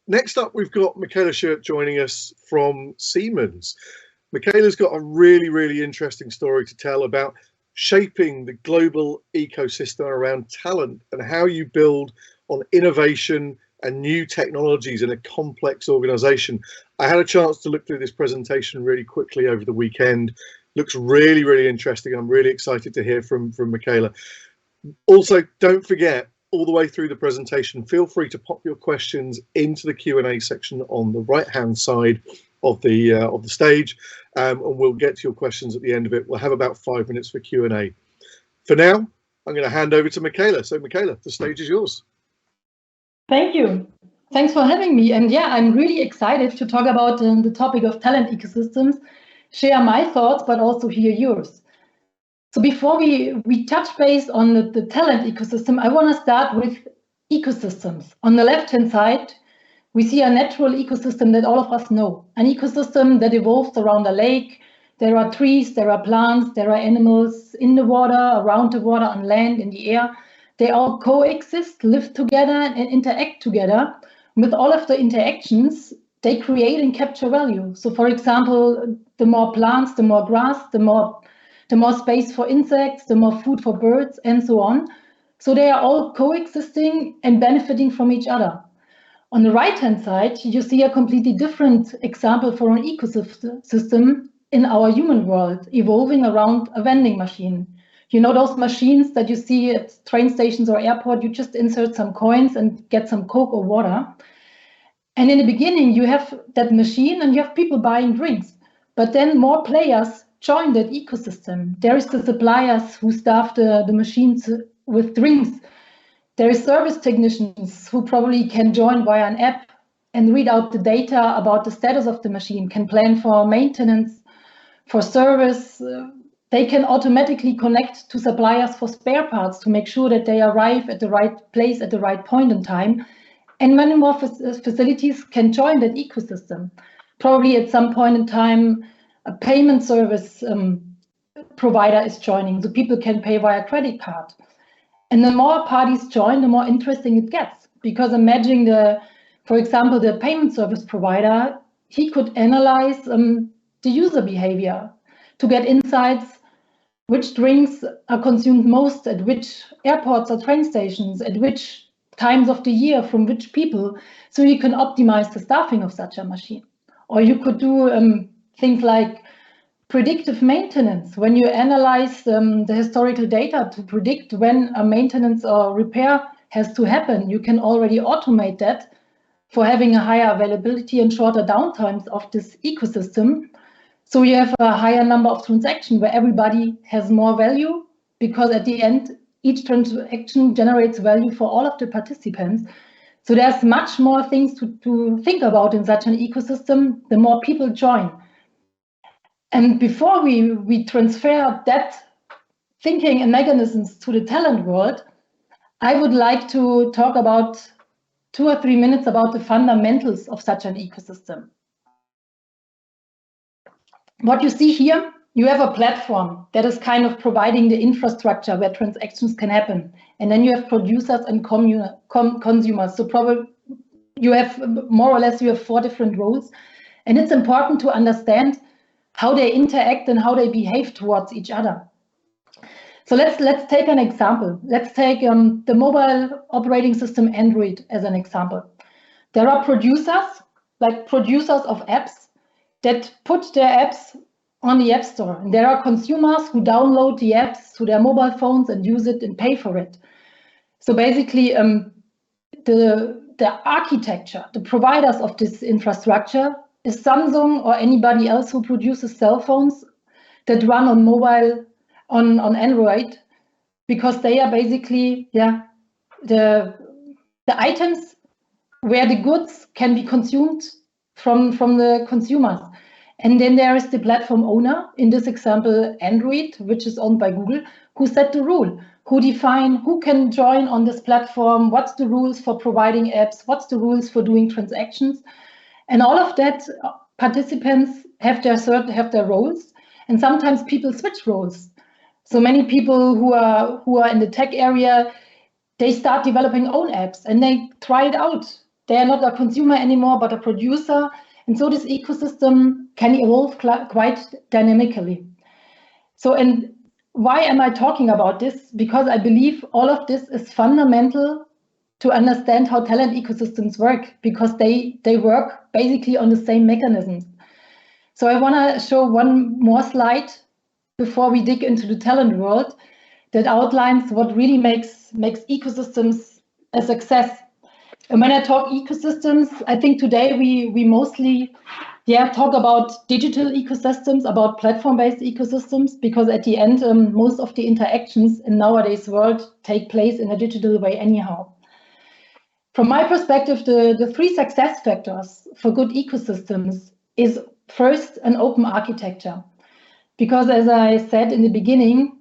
next up, we've got Michaela Schütt joining us from Siemens. Michaela's got a really, really interesting story to tell about shaping the global ecosystem around talent and how you build on innovation and new technologies in a complex organization. I had a chance to look through this presentation really quickly over the weekend. Looks really, really interesting. I'm really excited to hear from Michaela. Also, don't forget, all the way through the presentation, feel free to pop your questions into the Q&A section on the right-hand side of the stage, and we'll get to your questions at the end of it. We'll have about 5 minutes for Q&A. For now, I'm going to hand over to Michaela. So, Michaela, the stage is yours. Thank you. Thanks for having me. And yeah, I'm really excited to talk about the topic of talent ecosystems, share my thoughts, but also hear yours. So before we touch base on the talent ecosystem, I want to start with ecosystems. On the left-hand side, we see a natural ecosystem that all of us know, an ecosystem that evolves around a lake. There are trees, there are plants, there are animals in the water, around the water, on land, in the air. They all coexist, live together, and interact together. With all of the interactions, they create and capture value. So for example, the more plants, the more grass, the more space for insects, the more food for birds, and so on. So they are all coexisting and benefiting from each other. On the right-hand side, you see a completely different example for an ecosystem in our human world, evolving around a vending machine. You know those machines that you see at train stations or airport, you just insert some coins and get some Coke or water. And in the beginning, you have that machine and you have people buying drinks, but then more players join that ecosystem. There is the suppliers who staff the machines with drinks. There is service technicians who probably can join via an app and read out the data about the status of the machine, can plan for maintenance, for service. They can automatically connect to suppliers for spare parts to make sure that they arrive at the right place at the right point in time. And many more facilities can join that ecosystem. Probably at some point in time, a payment service provider is joining, so people can pay via credit card. And the more parties join, the more interesting it gets. Because imagine for example, the payment service provider, he could analyze the user behavior to get insights, which drinks are consumed most at which airports or train stations, at which times of the year, from which people, so you can optimize the staffing of such a machine. Or you could do things like predictive maintenance. When you analyze the historical data to predict when a maintenance or repair has to happen, you can already automate that for having a higher availability and shorter downtimes of this ecosystem. So you have a higher number of transactions where everybody has more value, because at the end, each transaction generates value for all of the participants. So there's much more things to think about in such an ecosystem, the more people join. And before we transfer that thinking and mechanisms to the talent world, I would like to talk about 2 or 3 minutes about the fundamentals of such an ecosystem. What you see here, you have a platform that is kind of providing the infrastructure where transactions can happen. And then you have producers and consumers. So probably you have more or less, you have 4 different roles. And it's important to understand how they interact and how they behave towards each other. So let's take an example. Let's take the mobile operating system Android as an example. There are producers, like producers of apps, that put their apps on the App Store. And there are consumers who download the apps to their mobile phones and use it and pay for it. So basically, the architecture, the providers of this infrastructure is Samsung or anybody else who produces cell phones that run on mobile, on Android, because they are basically the items where the goods can be consumed from the consumers. And then there is the platform owner, in this example Android, which is owned by Google, who set the rule, who define who can join on this platform, what's the rules for providing apps, what's the rules for doing transactions. And all of that, participants have their roles, and sometimes people switch roles. So many people who are in the tech area, they start developing own apps and they try it out. they are not a consumer anymore, but a producer. And so this ecosystem can evolve quite dynamically. So, and why am I talking about this? Because I believe all of this is fundamental to understand how talent ecosystems work, because they work basically on the same mechanisms. So I want to show one more slide before we dig into the talent world that outlines what really makes ecosystems a success. And when I talk ecosystems, I think today we mostly talk about digital ecosystems, about platform-based ecosystems, because at the end, most of the interactions in nowadays world take place in a digital way anyhow. From my perspective, the three success factors for good ecosystems is first an open architecture. Because as I said in the beginning,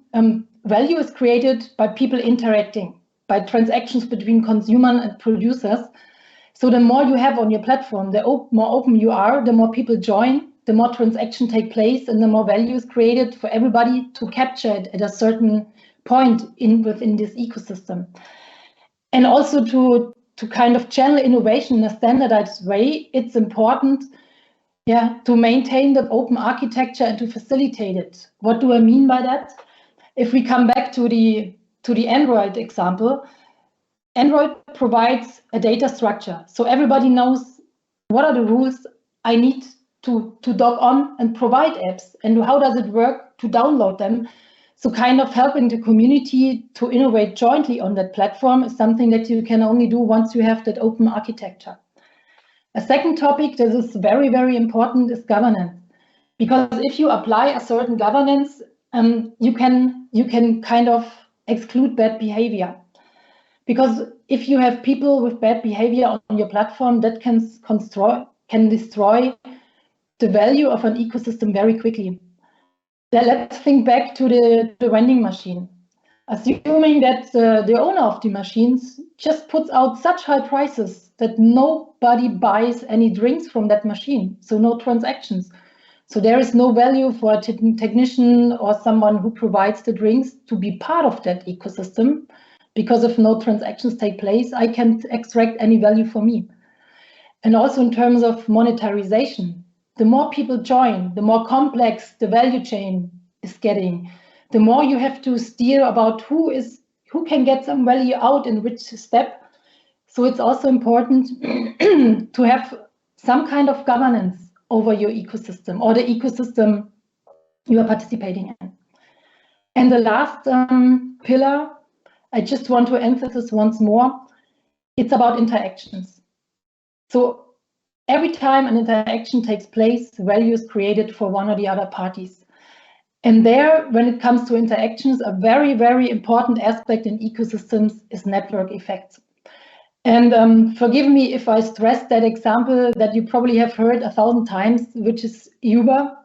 value is created by people interacting, by transactions between consumer and producers. So the more you have on your platform, the more open you are, the more people join, the more transactions take place, and the more value is created for everybody to capture it at a certain point within this ecosystem. And also to kind of channel innovation in a standardized way, it's important to maintain that open architecture and to facilitate it. What do I mean by that? If we come back to the Android example, Android provides a data structure. So everybody knows what are the rules I need to dock on and provide apps, and how does it work to download them. So kind of helping the community to innovate jointly on that platform is something that you can only do once you have that open architecture. A second topic that is very, very important is governance. Because if you apply a certain governance, you can kind of exclude bad behavior. Because if you have people with bad behavior on your platform, that can destroy the value of an ecosystem very quickly. Let's think back to the vending machine. Assuming that the owner of the machines just puts out such high prices that nobody buys any drinks from that machine, so no transactions. So there is no value for a technician or someone who provides the drinks to be part of that ecosystem, because if no transactions take place, I can't extract any value for me. And also in terms of monetarization, the more people join, the more complex the value chain is getting, the more you have to steer about who can get some value out in which step. So it's also important to have some kind of governance over your ecosystem or the ecosystem you are participating in. And the last pillar, I just want to emphasize once more, it's about interactions. So every time an interaction takes place, value is created for one or the other parties. And there, when it comes to interactions, a very, very important aspect in ecosystems is network effects. And forgive me if I stress that example that you probably have heard 1,000 times, which is Uber,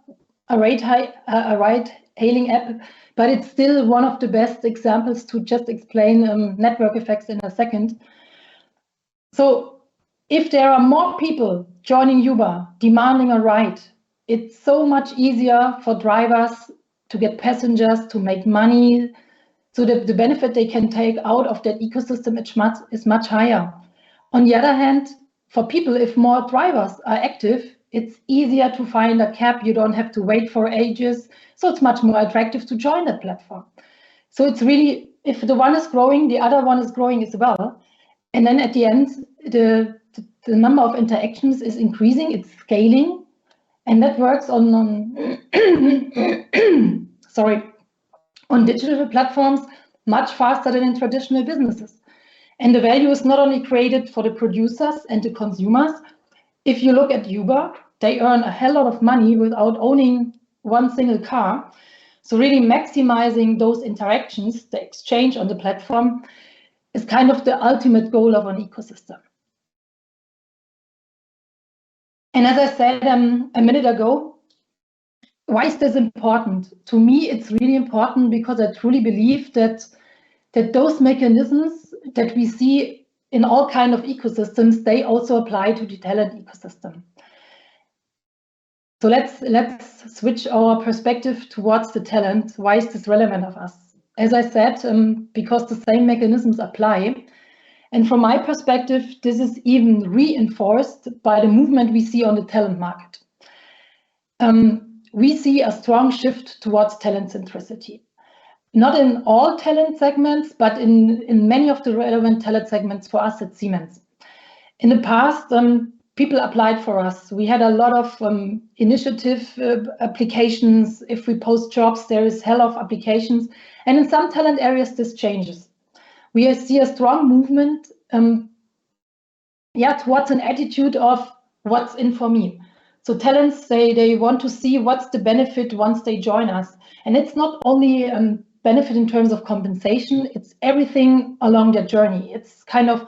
a ride-hailing app, but it's still one of the best examples to just explain network effects in a second. So if there are more people joining Uber, demanding a ride, it's so much easier for drivers to get passengers, to make money, so that the benefit they can take out of that ecosystem is much higher. On the other hand, for people, if more drivers are active, it's easier to find a cab. You don't have to wait for ages. So it's much more attractive to join that platform. So it's really, if the one is growing, the other one is growing as well. And then at the end, the number of interactions is increasing, it's scaling. And that works on digital platforms much faster than in traditional businesses. And the value is not only created for the producers and the consumers. If you look at Uber, they earn a hell lot of money without owning one single car. So really maximizing those interactions, the exchange on the platform, is kind of the ultimate goal of an ecosystem. And as I said a minute ago, why is this important? To me, it's really important because I truly believe that those mechanisms that we see in all kinds of ecosystems, they also apply to the talent ecosystem. So let's switch our perspective towards the talent. Why is this relevant of us? As I said, because the same mechanisms apply. And from my perspective, this is even reinforced by the movement we see on the talent market. We see a strong shift towards talent centricity. Not in all talent segments, but in many of the relevant talent segments for us at Siemens. In the past, people applied for us. We had a lot of initiative applications. If we post jobs, there is hell of applications. And in some talent areas, this changes. We see a strong movement towards an attitude of what's in for me. So talents, they want to see what's the benefit once they join us. And it's not only benefit in terms of compensation, it's everything along their journey. It's kind of,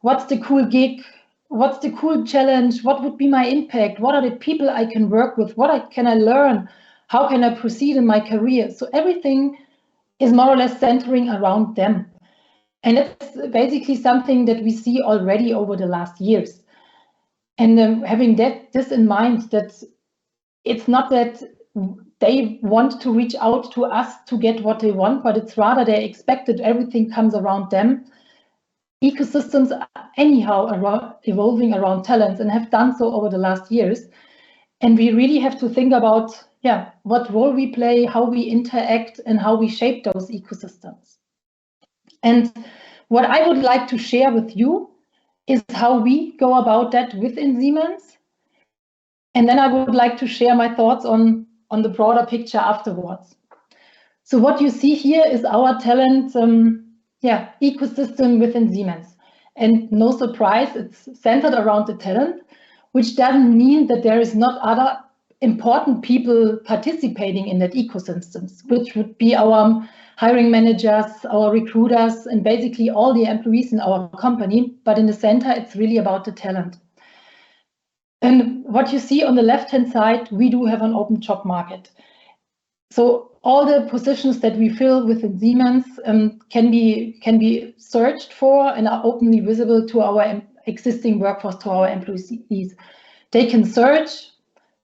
what's the cool gig? What's the cool challenge? What would be my impact? What are the people I can work with? Can I learn? How can I proceed in my career? So everything is more or less centering around them. And it's basically something that we see already over the last years. And having this in mind, that it's not that they want to reach out to us to get what they want, but it's rather they expect that everything comes around them. Ecosystems are anyhow evolving around talents and have done so over the last years. And we really have to think about, what role we play, how we interact, and how we shape those ecosystems. And what I would like to share with you is how we go about that within Siemens. And then I would like to share my thoughts on the broader picture afterwards. So what you see here is our talent ecosystem within Siemens. And no surprise, it's centered around the talent, which doesn't mean that there is not other important people participating in that ecosystems, which would be our hiring managers, our recruiters, and basically all the employees in our company. But in the center, it's really about the talent. And what you see on the left-hand side, we do have an open job market. So all the positions that we fill within Siemens can be searched for and are openly visible to our existing workforce, to our employees. They can search.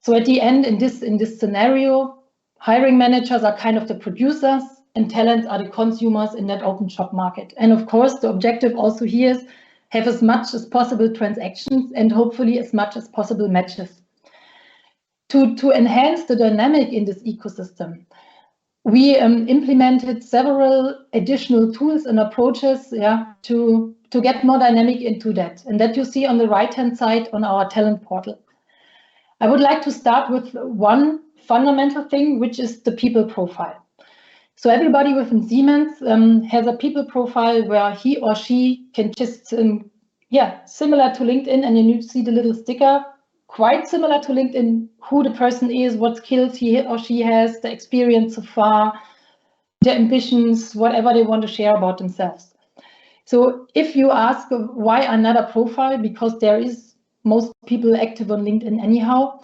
So at the end, in this scenario, hiring managers are kind of the producers and talents are the consumers in that open job market. And of course, the objective also here is have as much as possible transactions and hopefully as much as possible matches. To enhance the dynamic in this ecosystem, we implemented several additional tools and approaches to get more dynamic into that. And that you see on the right-hand side on our talent portal. I would like to start with one fundamental thing, which is the people profile. So everybody within Siemens has a people profile where he or she can just, similar to LinkedIn, and you see the little sticker, quite similar to LinkedIn, who the person is, what skills he or she has, the experience so far, their ambitions, whatever they want to share about themselves. So if you ask why another profile, because there is most people active on LinkedIn anyhow,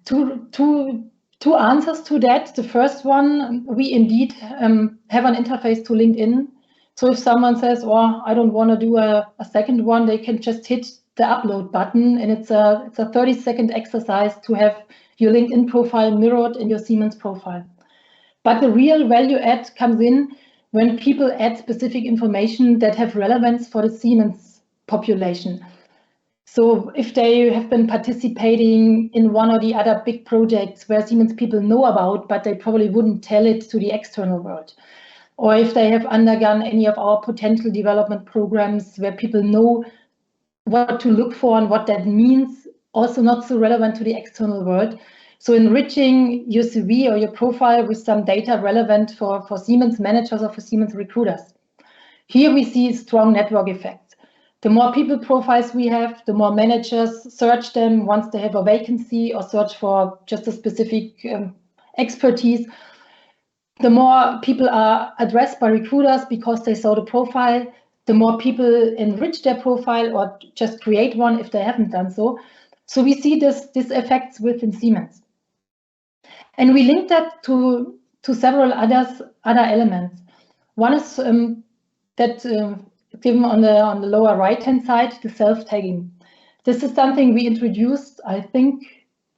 two answers to that. The first one, we indeed have an interface to LinkedIn. So if someone says, I don't want to do a second one, they can just hit the upload button, and it's a 30-second exercise to have your LinkedIn profile mirrored in your Siemens profile. But the real value add comes in when people add specific information that have relevance for the Siemens population. So if they have been participating in one or the other big projects where Siemens people know about, but they probably wouldn't tell it to the external world. Or if they have undergone any of our potential development programs where people know what to look for and what that means, also not so relevant to the external world. So enriching your CV or your profile with some data relevant for Siemens managers or for Siemens recruiters. Here we see strong network effects. The more people profiles we have, the more managers search them once they have a vacancy or search for just a specific expertise. The more people are addressed by recruiters because they saw the profile, the more people enrich their profile or just create one if they haven't done so. So we see this effects within Siemens. And we link that to several other elements. One is given on the lower right-hand side, the self-tagging. This is something we introduced, I think,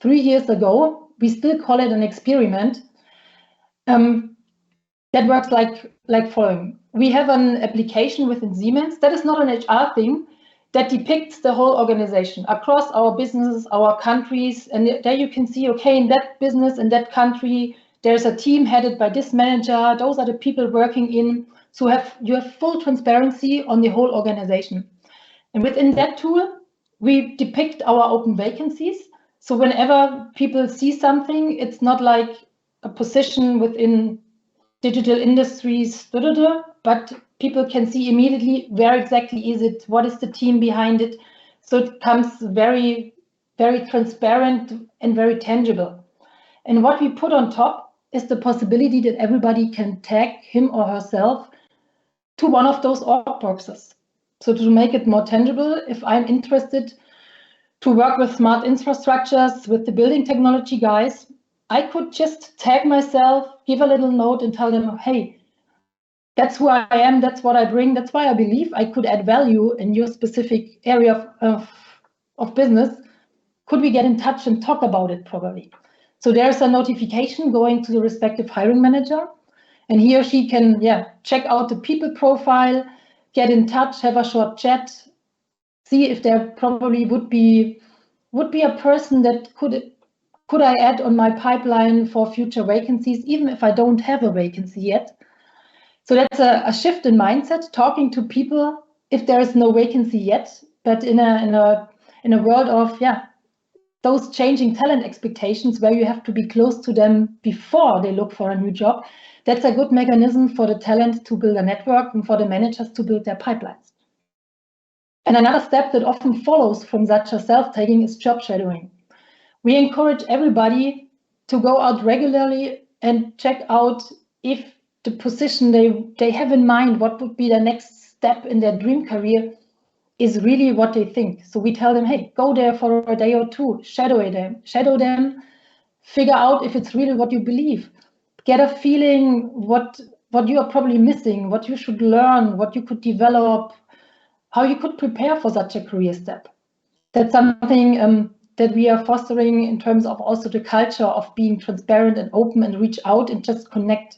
3 years ago. We still call it an experiment. that works like following. We have an application within Siemens that is not an HR thing, that depicts the whole organization across our businesses, our countries, and there you can see, okay, in that business, in that country, there's a team headed by this manager, those are the people working in, so you have full transparency on the whole organization. And within that tool, we depict our open vacancies. So whenever people see something, it's not like a position within digital industries, but people can see immediately where exactly is it, what is the team behind it. So it comes very, very transparent and very tangible. And what we put on top is the possibility that everybody can tag him or herself to one of those org boxes. So to make it more tangible, if I'm interested to work with smart infrastructures, with the building technology guys, I could just tag myself, give a little note and tell them, hey, that's who I am, that's what I bring, that's why I believe I could add value in your specific area of business. Could we get in touch and talk about it probably? So there's a notification going to the respective hiring manager, and he or she can check out the people profile, get in touch, have a short chat, see if there probably would be a person that could I add on my pipeline for future vacancies, even if I don't have a vacancy yet. So that's a shift in mindset, talking to people if there is no vacancy yet, but in a world of those changing talent expectations where you have to be close to them before they look for a new job. That's a good mechanism for the talent to build a network and for the managers to build their pipelines. And another step that often follows from such a self-tagging is job shadowing. We encourage everybody to go out regularly and check out if the position they have in mind, what would be the next step in their dream career, is really what they think. So we tell them, hey, go there for a day or two, shadow them, figure out if it's really what you believe, get a feeling what you are probably missing, what you should learn, what you could develop, how you could prepare for such a career step. That's something that we are fostering in terms of also the culture of being transparent and open and reach out and just connect.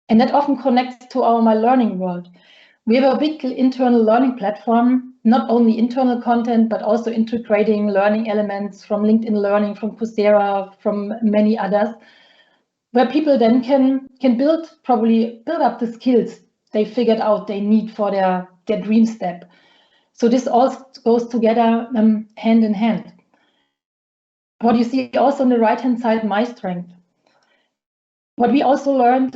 And that often connects to our My Learning world. We have a big internal learning platform, not only internal content, but also integrating learning elements from LinkedIn Learning, from Coursera, from many others, where people then can build up the skills they figured out they need for their dream step. So this all goes together hand in hand. What you see also on the right-hand side, my strength. What we also learned,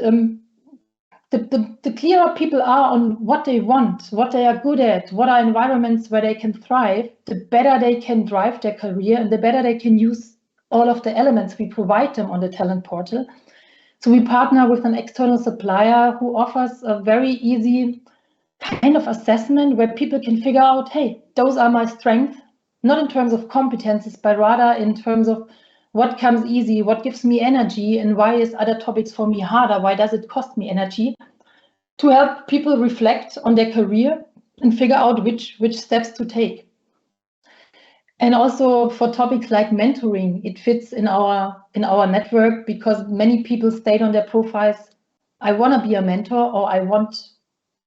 the clearer people are on what they want, what they are good at, what are environments where they can thrive, the better they can drive their career and the better they can use all of the elements we provide them on the talent portal. So we partner with an external supplier who offers a very easy kind of assessment where people can figure out, hey, those are my strengths, not in terms of competences, but rather in terms of what comes easy, what gives me energy, and why is other topics for me harder? Why does it cost me energy? To help people reflect on their career and figure out which steps to take. And also for topics like mentoring, it fits in our network because many people state on their profiles, I want to be a mentor or I want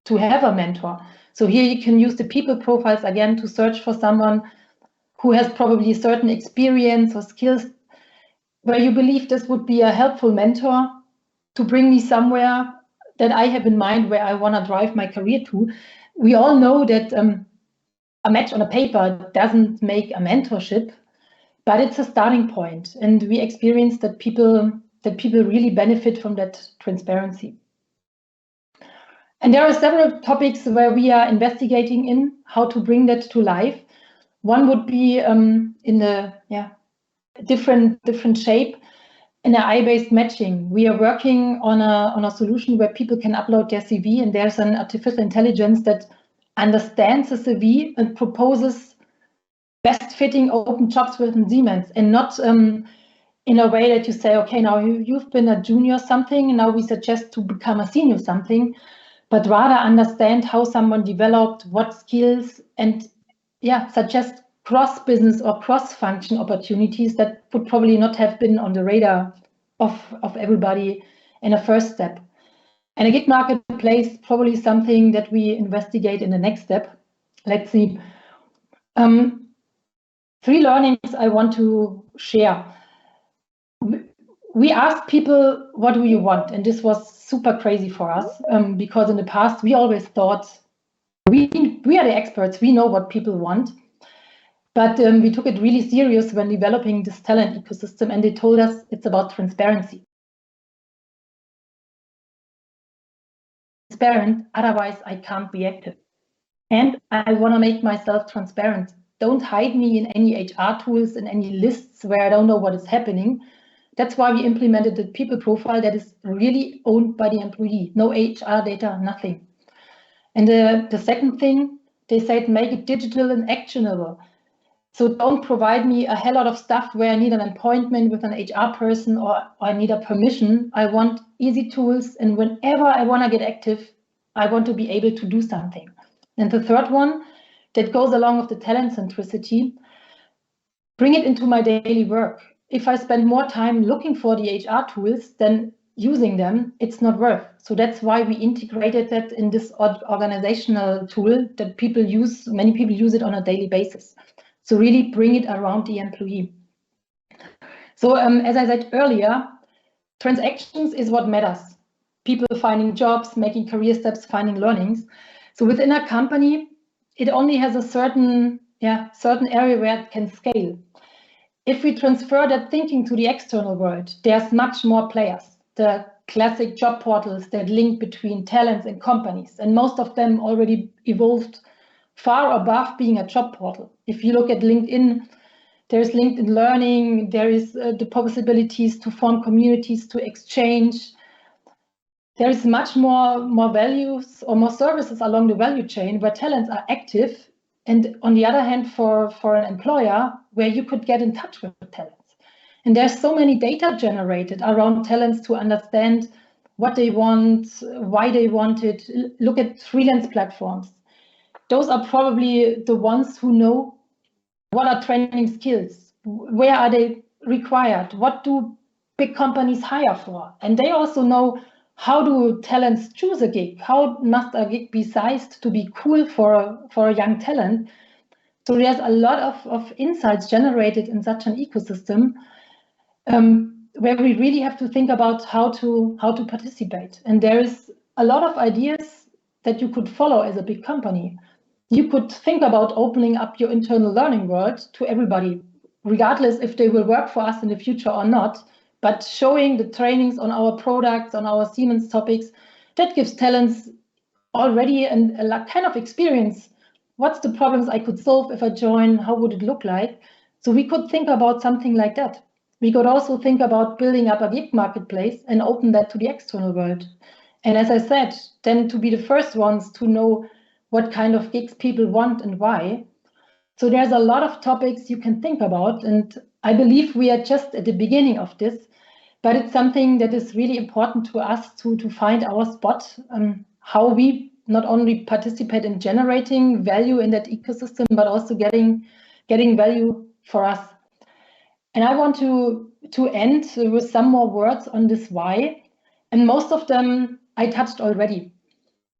to have a mentor. So here you can use the people profiles again to search for someone who has probably certain experience or skills where you believe this would be a helpful mentor to bring me somewhere that I have in mind where I want to drive my career to. We all know that a match on a paper doesn't make a mentorship, but it's a starting point. And we experience that people really benefit from that transparency. And there are several topics where we are investigating in how to bring that to life. One would be in the different shape in an AI-based matching. We are working on a solution where people can upload their CV, and there's an artificial intelligence that understands the CV and proposes best fitting open jobs within Siemens, and not in a way that you say, okay, now you've been a junior something, and now we suggest to become a senior something, but rather understand how someone developed, what skills, and suggest cross-business or cross-function opportunities that would probably not have been on the radar of everybody in a first step. And a gig marketplace, probably something that we investigate in the next step. Let's see. 3 learnings I want to share. We asked people, what do you want? And this was super crazy for us because in the past, we always thought we are the experts. We know what people want. But we took it really serious when developing this talent ecosystem, and they told us it's about transparency. Transparent, otherwise I can't be active. And I want to make myself transparent. Don't hide me in any HR tools, in any lists where I don't know what is happening. That's why we implemented the people profile that is really owned by the employee. No HR data, nothing. And the second thing, they said, make it digital and actionable. So don't provide me a hell lot of stuff where I need an appointment with an HR person or I need a permission. I want easy tools. And whenever I want to get active, I want to be able to do something. And the third one that goes along with the talent centricity, bring it into my daily work. If I spend more time looking for the HR tools than using them, it's not worth. So that's why we integrated that in this organizational tool that people use. Many people use it on a daily basis. So really bring it around the employee. So as I said earlier, transactions is what matters. People finding jobs, making career steps, finding learnings. So within a company, it only has a certain area where it can scale. If we transfer that thinking to the external world, there's much more players. The classic job portals that link between talents and companies, and most of them already evolved far above being a job portal. If you look at LinkedIn, there's LinkedIn Learning, there is the possibilities to form communities, to exchange. There is much more values or more services along the value chain where talents are active. And on the other hand, for an employer, where you could get in touch with talents. And there's so many data generated around talents to understand what they want, why they want it. Look at freelance platforms. Those are probably the ones who know what are training skills, where are they required, what do big companies hire for. And they also know how do talents choose a gig, how must a gig be sized to be cool for a young talent. So there's a lot of insights generated in such an ecosystem where we really have to think about how to participate. And there is a lot of ideas that you could follow as a big company. You could think about opening up your internal learning world to everybody, regardless if they will work for us in the future or not, but showing the trainings on our products, on our Siemens topics, that gives talents already a kind of experience. What's the problems I could solve if I join? How would it look like? So we could think about something like that. We could also think about building up a gig marketplace and open that to the external world. And as I said, then to be the first ones to know what kind of gigs people want and why. So there's a lot of topics you can think about. And I believe we are just at the beginning of this, but it's something that is really important to us to find our spot, how we not only participate in generating value in that ecosystem, but also getting value for us. And I want to end with some more words on this why. And most of them I touched already.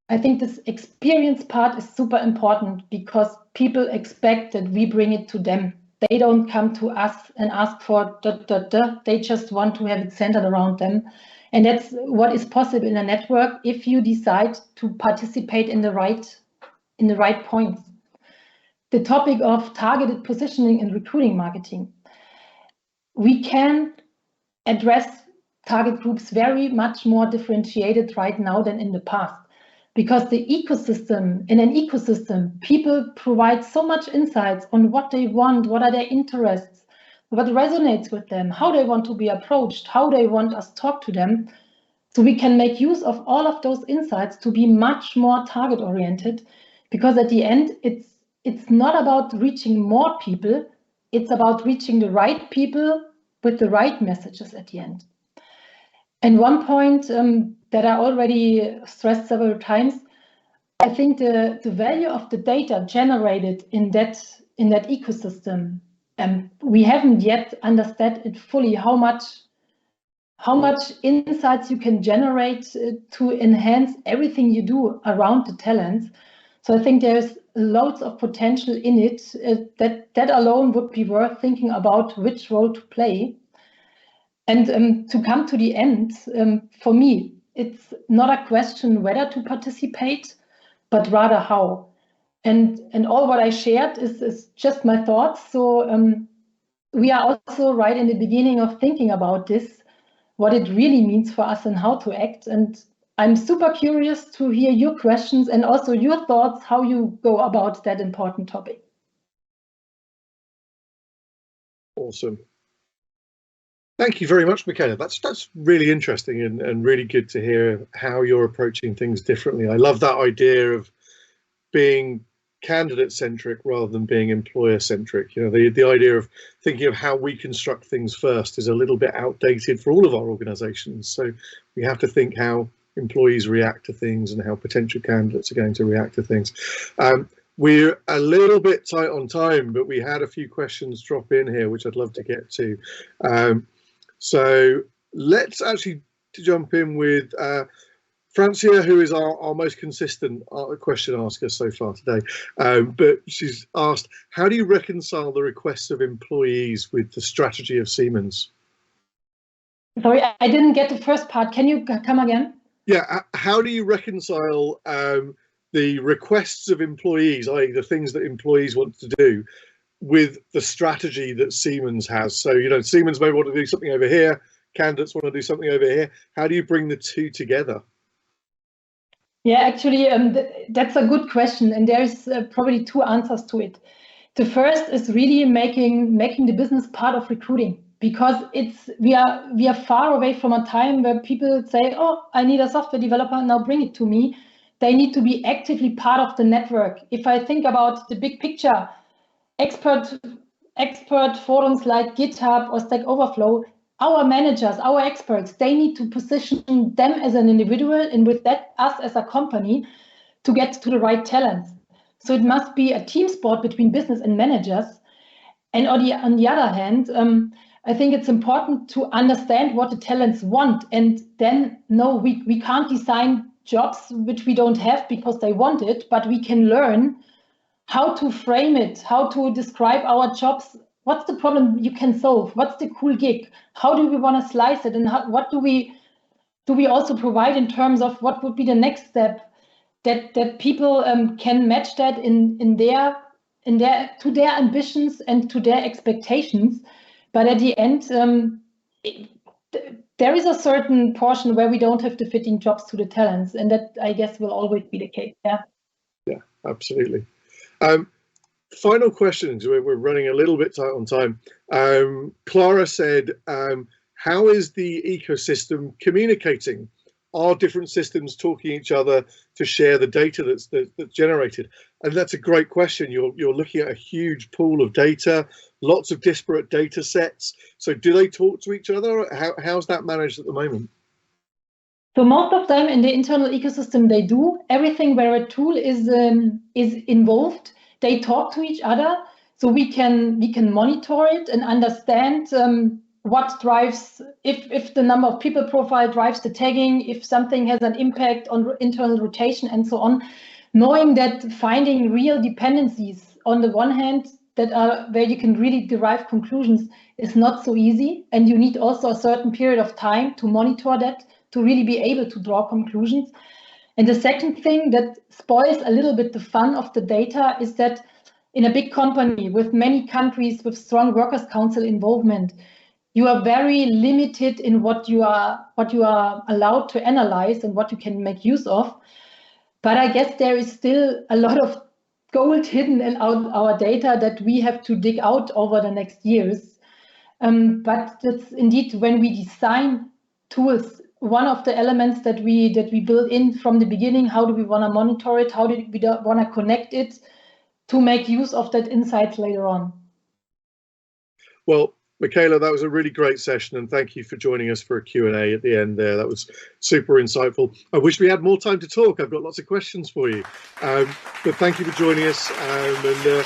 I think this experience part is super important because people expect that we bring it to them. They don't come to us and ask for . They just want to have it centered around them. And that's what is possible in a network if you decide to participate in the right points. The topic of targeted positioning and recruiting marketing. We can address target groups very much more differentiated right now than in the past. Because in an ecosystem, people provide so much insights on what they want, what are their interests, what resonates with them, how they want to be approached, how they want us to talk to them. So we can make use of all of those insights to be much more target oriented, because at the end, it's not about reaching more people, it's about reaching the right people with the right messages at the end. And one point that I already stressed several times, I think the value of the data generated in that ecosystem, we haven't yet understood it fully, how much how much insights you can generate to enhance everything you do around the talents. So I think there's loads of potential in it that alone would be worth thinking about which role to play. And to come to the end, for me, it's not a question whether to participate, but rather how. And all what I shared is just my thoughts. So we are also right in the beginning of thinking about this, what it really means for us and how to act. And I'm super curious to hear your questions and also your thoughts, how you go about that important topic. Awesome. Thank you very much, Michaela. That's really interesting and really good to hear how you're approaching things differently. I love that idea of being candidate-centric rather than being employer-centric. You know, the idea of thinking of how we construct things first is a little bit outdated for all of our organizations. So we have to think how employees react to things and how potential candidates are going to react to things. We're a little bit tight on time, but we had a few questions drop in here, which I'd love to get to. So let's actually jump in with Francia, who is our most consistent question asker so far today. But she's asked, how do you reconcile the requests of employees with the strategy of Siemens? Sorry, I didn't get the first part. Can you come again? Yeah, how do you reconcile the requests of employees, i.e. the things that employees want to do, with the strategy that Siemens has? So, you know, Siemens may want to do something over here, candidates want to do something over here. How do you bring the two together? Yeah, actually, that's a good question, and there's probably two answers to it. The first is really making the business part of recruiting, because we are far away from a time where people say, "Oh, I need a software developer, now bring it to me." They need to be actively part of the network. If I think about the big picture, expert forums like GitHub or Stack Overflow, our managers, our experts, they need to position them as an individual, and with that, us as a company, to get to the right talents. So it must be a team sport between business and managers. And on the other hand, I think it's important to understand what the talents want, and then no, we can't design jobs which we don't have because they want it, but we can learn how to frame it, how to describe our jobs. What's the problem you can solve? What's the cool gig? How do we want to slice it? And what do we also provide in terms of what would be the next step that people can match that to their ambitions and to their expectations. But at the end, there is a certain portion where we don't have the fitting jobs to the talents, and that, I guess, will always be the case. Yeah, absolutely. Final questions. We're running a little bit tight on time. Clara said, how is the ecosystem communicating? Are different systems talking to each other to share the data that's generated? And that's a great question. You're looking at a huge pool of data, lots of disparate data sets. So do they talk to each other? How's that managed at the moment? So most of them in the internal ecosystem, they do. Everything where a tool is involved, they talk to each other. So we can monitor it and understand what drives, if the number of people profile drives the tagging, if something has an impact on internal rotation and so on, knowing that finding real dependencies on the one hand that are where you can really derive conclusions is not so easy. And you need also a certain period of time to monitor that, to really be able to draw conclusions. And the second thing that spoils a little bit the fun of the data is that in a big company with many countries with strong workers' council involvement, you are very limited in what you are allowed to analyze and what you can make use of. But I guess there is still a lot of gold hidden in our data that we have to dig out over the next years. But that's indeed, when we design tools, one of the elements that we build in from the beginning. How do we want to monitor it? How do we want to connect it to make use of that insights later on? Well, Michaela, that was a really great session, and thank you for joining us for a Q&A at the end there. That was super insightful. I wish we had more time to talk. I've got lots of questions for you, but thank you for joining us, and